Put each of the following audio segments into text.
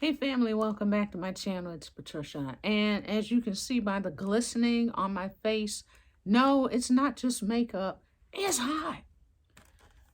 Hey family, welcome back to my channel. It's Patricia. And as you can see by the glistening on my face, no, it's not just makeup. It's hot.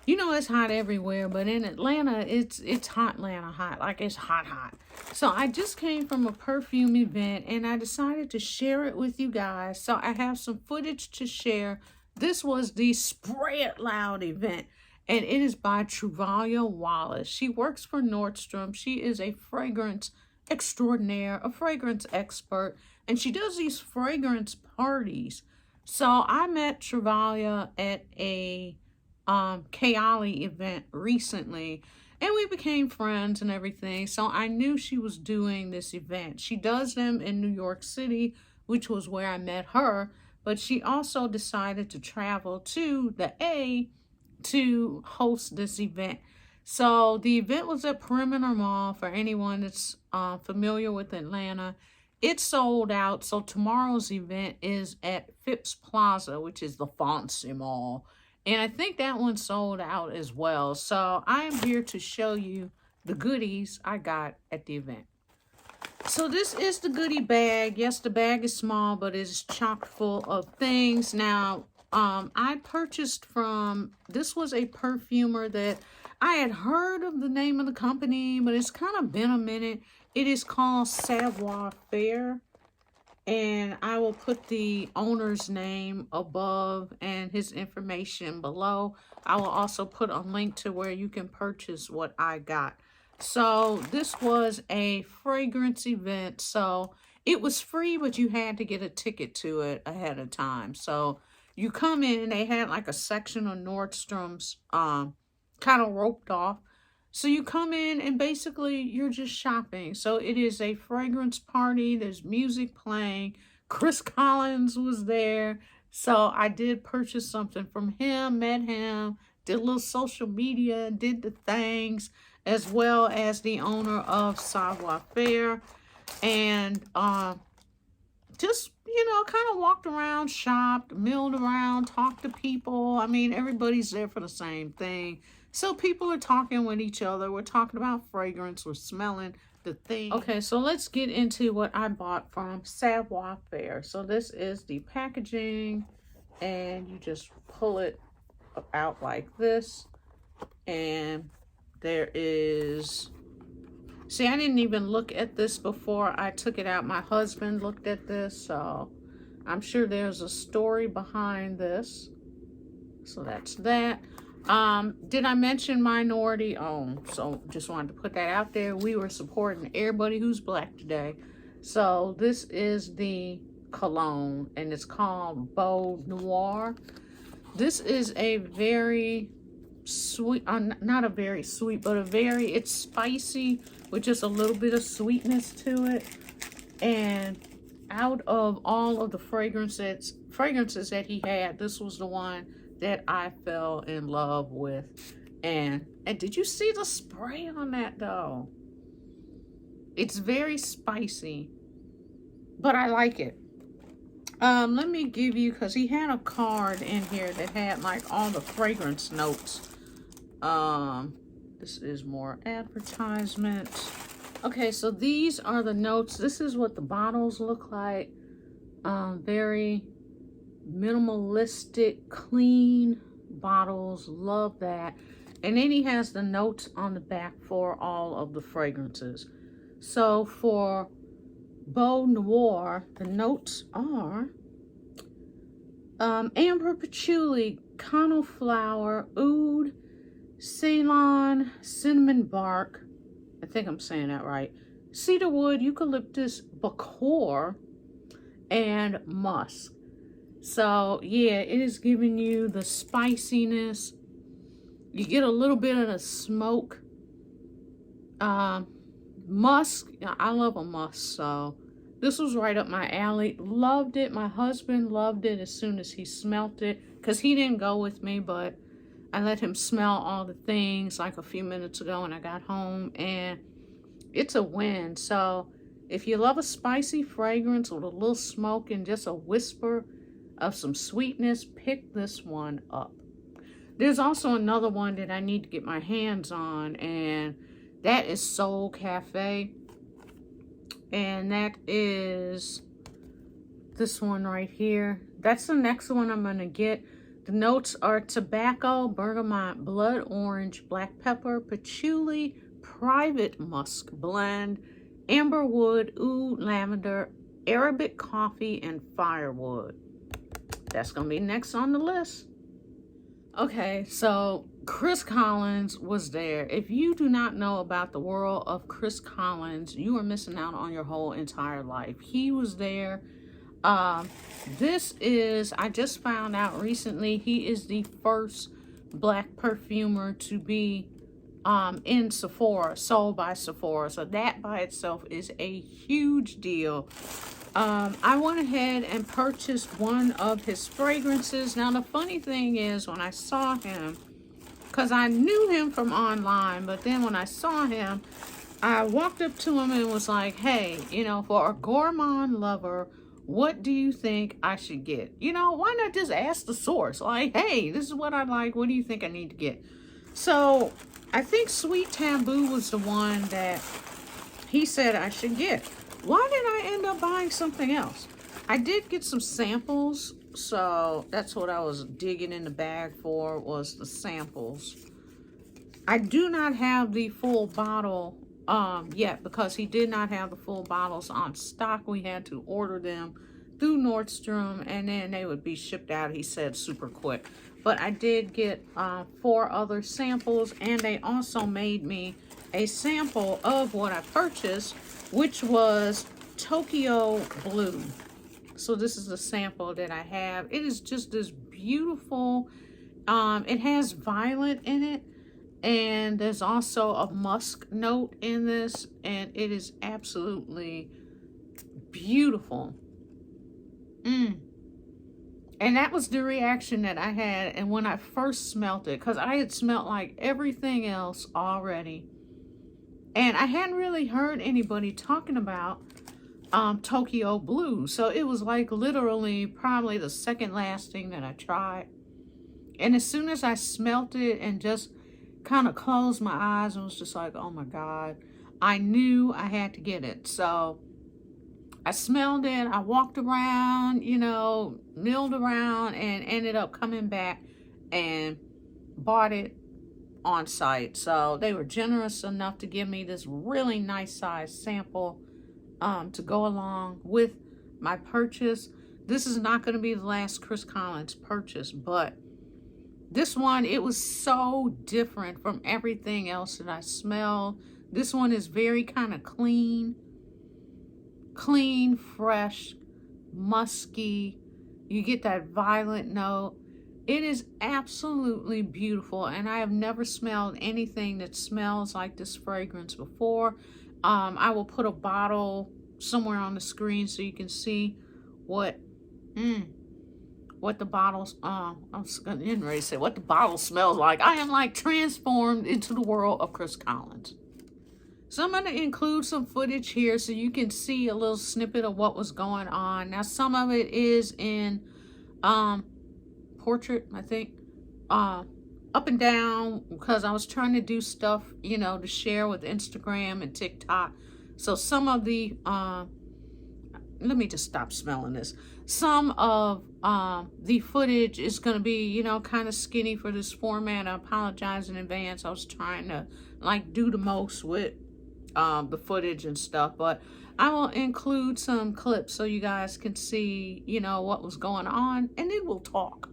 You know it's hot everywhere, but in Atlanta, it's hot Atlanta hot. Like it's hot hot. So I just came from a perfume event and I decided to share it with you guys. So I have some footage to share. This was the Spray It Loud event, and it is by Travalia Wallace. She works for Nordstrom. She is a fragrance extraordinaire, a fragrance expert, and she does these fragrance parties. So I met Travalia at a Kayali event recently, and we became friends and everything. So I knew she was doing this event. She does them in New York City, which was where I met her, but she also decided to travel to the A to host this event. So the event was at Perimeter Mall. For anyone that's familiar with Atlanta, it sold out. So tomorrow's event is at Phipps Plaza, which is the Fancy Mall. And I think that one sold out as well. So I am here to show you the goodies I got at the event. So this is the goodie bag. Yes, the bag is small, but it's chock full of things. Now, I purchased from, this was a perfumer that I had heard of the name of the company, but it's kind of been a minute. It is called Savoir, Faire. And I will put the owner's name above and his information below. I will also put a link to where you can purchase what I got. So this was a fragrance event. So it was free, but you had to get a ticket to it ahead of time. So you come in, they had like a section of Nordstrom's kind of roped off. So you come in and basically you're just shopping. So it is a fragrance party. There's music playing. Chris Collins was there. So I did purchase something from him, met him, did a little social media, did the things, as well as the owner of Savoir Faire. And just, you know, kind of walked around, shopped, milled around, talked to people. I mean, everybody's there for the same thing. So people are talking with each other. We're talking about fragrance. We're smelling the thing. Okay, so let's get into what I bought from Savoir Faire. So this is the packaging, and you just pull it out like this. And there is... See, I didn't even look at this before I took it out. My husband looked at this, so I'm sure there's a story behind this. So that's that. Did I mention minority owned? So just wanted to put that out there. We were supporting everybody who's black today. So this is the cologne, and it's called Beau Noir. This is a very sweet, not a very sweet, but a very, it's spicy with just a little bit of sweetness to it. And out of all of the fragrances that he had, this was the one that I fell in love with. And did you see the spray on that though? It's very spicy, but I like it. Let me give you, because he had a card in here that had like all the fragrance notes. This is more advertisement. Okay, so these are the notes. This is what the bottles look like. Very minimalistic, clean bottles. Love that. And then he has the notes on the back for all of the fragrances. So for Beau Noir, the notes are amber patchouli, conoflower, oud, Ceylon, cinnamon bark, I think I'm saying that right, cedarwood, eucalyptus, bakor, and musk. So yeah, it is giving you the spiciness. You get a little bit of the smoke. Musk, I love a musk, so this was right up my alley. Loved it. My husband loved it as soon as he smelt it, because he didn't go with me, but I let him smell all the things like a few minutes ago when I got home, and it's a win. So if you love a spicy fragrance with a little smoke and just a whisper of some sweetness, pick this one up. There's also another one that I need to get my hands on, and that is Soul Cafe. and that is this one right here. That's the next one I'm gonna get. The notes are tobacco, bergamot, blood orange, black pepper, patchouli, private musk blend, amberwood, oud, lavender, Arabic coffee, and firewood. That's gonna be next on the list. Okay, so Chris Collins was there. If you do not know about the world of Chris Collins, you are missing out on your whole entire life. He was there. This is, I just found out recently, he is the first black perfumer to be in Savoir, sold by Savoir. So that by itself is a huge deal. I went ahead and purchased one of his fragrances. Now the funny thing is, when I saw him, because I knew him from online, but then when I saw him, I walked up to him and was like, hey, you know, for a gourmand lover, what do you think I should get? You know, why not just ask the source? Like, hey, this is what I like. What do you think I need to get? So I think Sweet Taboo was the one that he said I should get. Why did I end up buying something else? I did get some samples. So that's what I was digging in the bag for, was the samples. I do not have the full bottle yet, because he did not have the full bottles on stock. We had to order them through Nordstrom, and then they would be shipped out, he said, super quick. But I did get 4 other samples, and they also made me a sample of what I purchased, which was Tokyo Blue. So this is the sample that I have. It is just this beautiful, it has violet in it, and there's also a musk note in this, and it is absolutely beautiful. And that was the reaction that I had, and when I first smelt it, because I had smelt like everything else already, and I hadn't really heard anybody talking about Tokyo Blue. So it was like literally probably the second last thing that I tried. And as soon as I smelt it and just kind of closed my eyes and was just like, oh my God, I knew I had to get it. So I smelled it, I walked around, you know, milled around, and ended up coming back and bought it on site. So they were generous enough to give me this really nice size sample to go along with my purchase. This is not going to be the last Chris Collins purchase, but this one, it was so different from everything else that I smelled. This one is very kind of clean, fresh, musky. You get that violet note. It is absolutely beautiful, and I have never smelled anything that smells like this fragrance before. I will put a bottle somewhere on the screen so you can see what the bottles, I was getting ready to say what the bottle smells like. I am like transformed into the world of Chris Collins. So I'm going to include some footage here so you can see a little snippet of what was going on. Now some of it is in portrait, I think, up and down, because I was trying to do stuff, you know, to share with Instagram and TikTok. So some of the, let me just stop smelling this. Some of the footage is going to be, you know, kind of skinny for this format. I apologize in advance. I was trying to like do the most with the footage and stuff, but I will include some clips so you guys can see, you know, what was going on, and then we'll talk.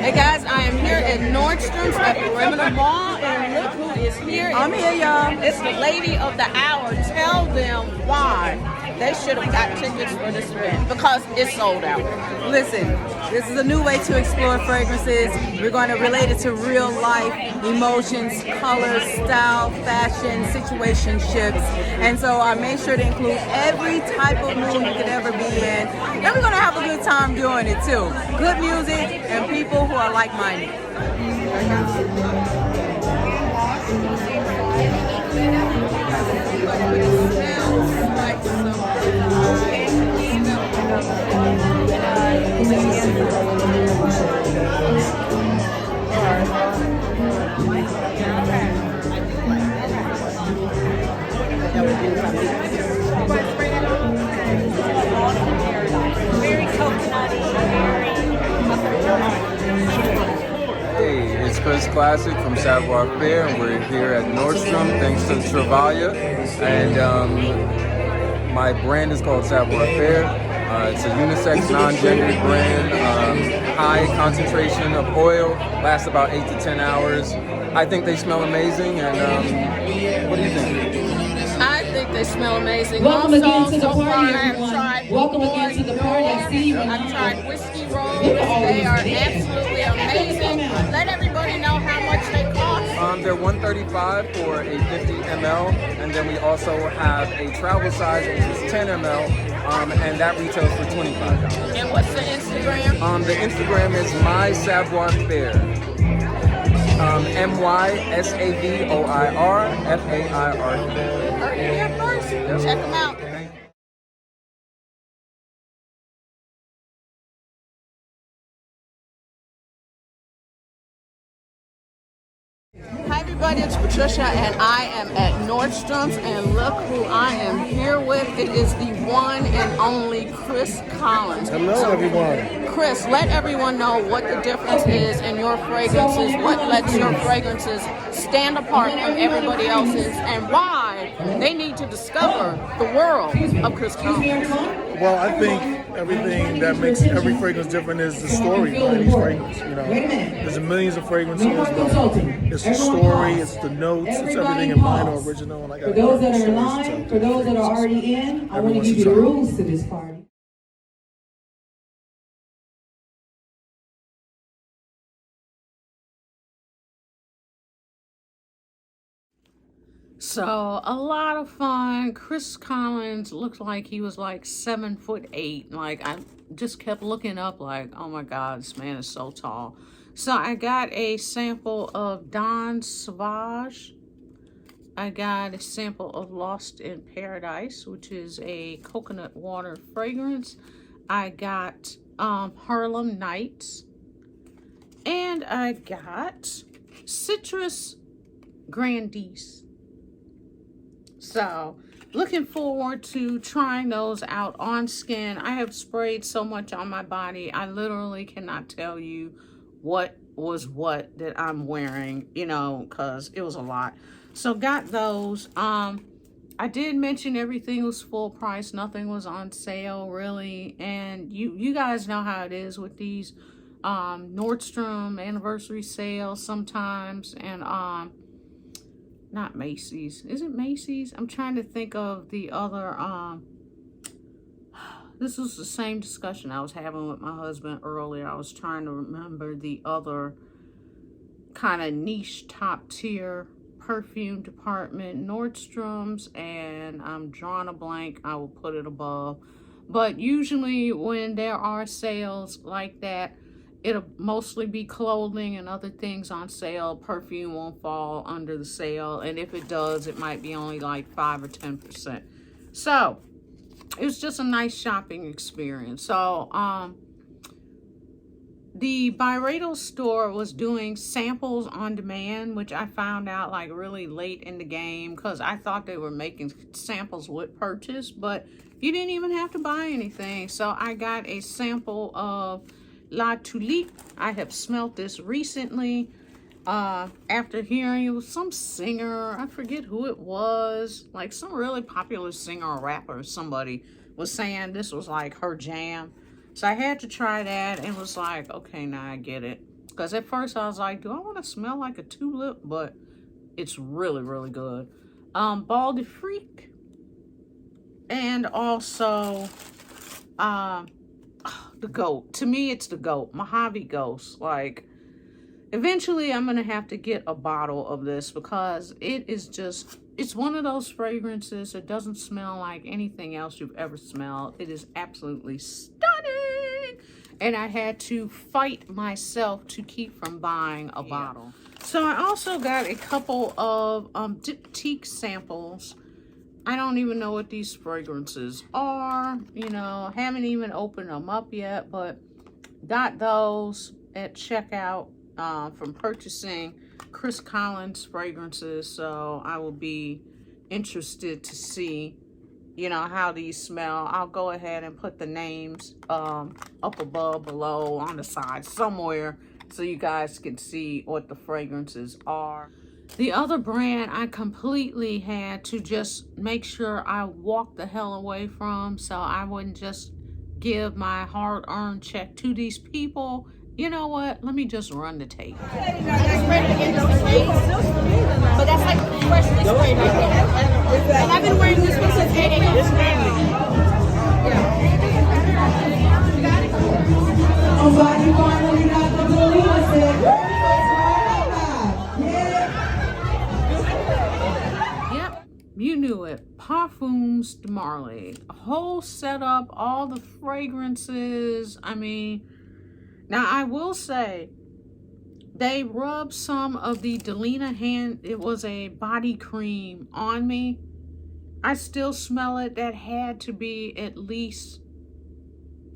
Hey guys, I am here at Nordstrom's at Perimeter Mall, and look who is here. I'm here, y'all. It's the lady of the hour. Tell them why they should have got tickets for this event, because it's sold out. Listen, this is a new way to explore fragrances. We're going to relate it to real life emotions, colors, style, fashion, situationships. And so I made sure to include every type of mood you could ever be in. And we're going to have a good time doing it too. Good music and people who are like-minded. It smells like some that would do something. Very coconutty, Hey, it's Chris Classic from Savoir Faire, and we're here at Nordstrom thanks to Travalia. And my brand is called Savoir Faire. It's a unisex, non-gendered brand. High concentration of oil, lasts about 8 to 10 hours. I think they smell amazing, and what do you think? I think they smell amazing. Welcome again to the so party, far, I've everyone. tried Welcome Wood again to the party. I see you. I've tried whiskey rolls. They are absolutely amazing. Let everybody know how much they cost. They're $135 for a 50 ml, and then we also have a travel size, which is 10 ml, and that retails for $25. And what's the Instagram? The Instagram is My Savoir Faire. MYSAVOIR FAIR. Heard it here first. Check them out. Hi everybody, it's Patricia and I am at Nordstrom's, and look who I am here with. It is the one and only Chris Collins. Hello everyone. Chris, let everyone know what the difference is in your fragrances, what lets your fragrances stand apart from everybody else's, and why they need to discover the world of Chris Collins. Well, I think everything that makes every fragrance different is the story behind each fragrance. You know, there's millions of fragrances, but it's the story, it's the notes, it's everything in mine are original. And I got For those that are in line, for those that are already in, I want to give you the rules to this party. So a lot of fun. Chris Collins looked like he was like 7'8". Like I just kept looking up like, oh my God, this man is so tall. So I got a sample of Don Sauvage. I got a sample of Lost in Paradise, which is a coconut water fragrance. I got Harlem Nights. And I got Citrus Grandice. So, looking forward to trying those out on skin. I have sprayed so much on my body, I literally cannot tell you what was what that I'm wearing, you know, because it was a lot. So, got those. I did mention everything was full price. Nothing was on sale, really. And you guys know how it is with these Nordstrom anniversary sales sometimes. And, not Macy's. Is it Macy's? I'm trying to think of the other, this was the same discussion I was having with my husband earlier. I was trying to remember the other kind of niche top tier perfume department, Nordstrom's, and I'm drawing a blank. I will put it above. But usually when there are sales like that, it'll mostly be clothing and other things on sale. Perfume won't fall under the sale. And if it does, it might be only like 5 or 10%. So, it was just a nice shopping experience. So, the Byredo store was doing samples on demand, which I found out like really late in the game because I thought they were making samples with purchase, but you didn't even have to buy anything. So, I got a sample of La Tulipe. I have smelt this recently after hearing it was some singer, I forget who it was, like some really popular singer or rapper or somebody was saying this was like her jam. So I had to try that and was like, okay, now I get it. Because at first I was like, do I want to smell like a tulip? But it's really, really good. Ball de Freak. And also the GOAT. To me, it's the GOAT. Mojave Ghost. Like, eventually I'm going to have to get a bottle of this because it is just, it's one of those fragrances that doesn't smell like anything else you've ever smelled. It is absolutely stunning. And I had to fight myself to keep from buying a bottle. So I also got a couple of diptyque samples. I don't even know what these fragrances are, you know, haven't even opened them up yet, but got those at checkout from purchasing Chris Collins fragrances. So I will be interested to see, you know, how these smell, I'll go ahead and put the names up above, below, on the side, somewhere, so you guys can see what the fragrances are. The other brand I completely had to just make sure I walked the hell away from, so I wouldn't just give my hard-earned check to these people. You know what? Let me just run the tape. But that's like freshly sprayed right there. And I've been wearing this one since 8 a.m. Nobody finally got the Delina set. Yep, you knew it. Parfums de Marly. A whole setup, all the fragrances. I mean, now I will say, they rubbed some of the Delina hand, it was a body cream, on me. I still smell it. That had to be at least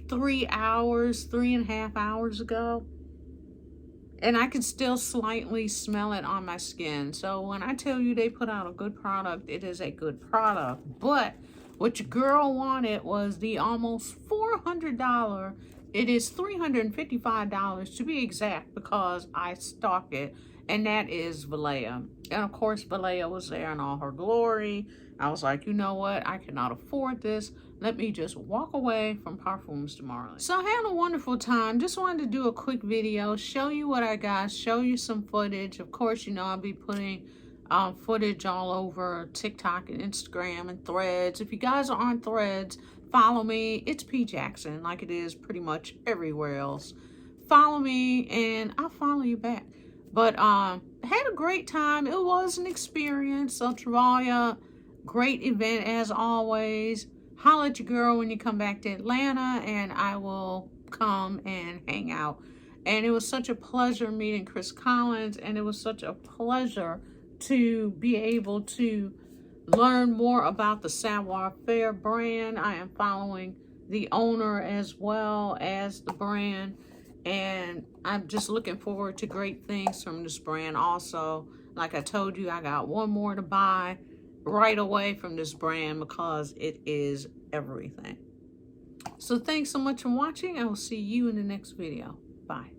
3.5 hours ago. And I can still slightly smell it on my skin. So when I tell you they put out a good product, it is a good product. But what your girl wanted was the almost $400. It is $355 to be exact, because I stock it. And that is Valleja. And of course, Valleja was there in all her glory. I was like, you know what? I cannot afford this. Let me just walk away from Parfums de Marly. So I had a wonderful time. Just wanted to do a quick video, show you what I got, show you some footage. Of course, you know, I'll be putting footage all over TikTok and Instagram and Threads. If you guys are on Threads, follow me. It's P Jackson, like it is pretty much everywhere else. Follow me and I'll follow you back. But had a great time. It was an experience. So Travalia, great event as always. Holla at your girl when you come back to Atlanta, and I will come and hang out. And it was such a pleasure meeting Chris Collins, and it was such a pleasure to be able to learn more about the Savoir Faire brand. I am following the owner as well as the brand, and I'm just looking forward to great things from this brand also. Like I told you, I got one more to buy right away from this brand because it is everything. So thanks so much for watching. I will see you in the next video. Bye.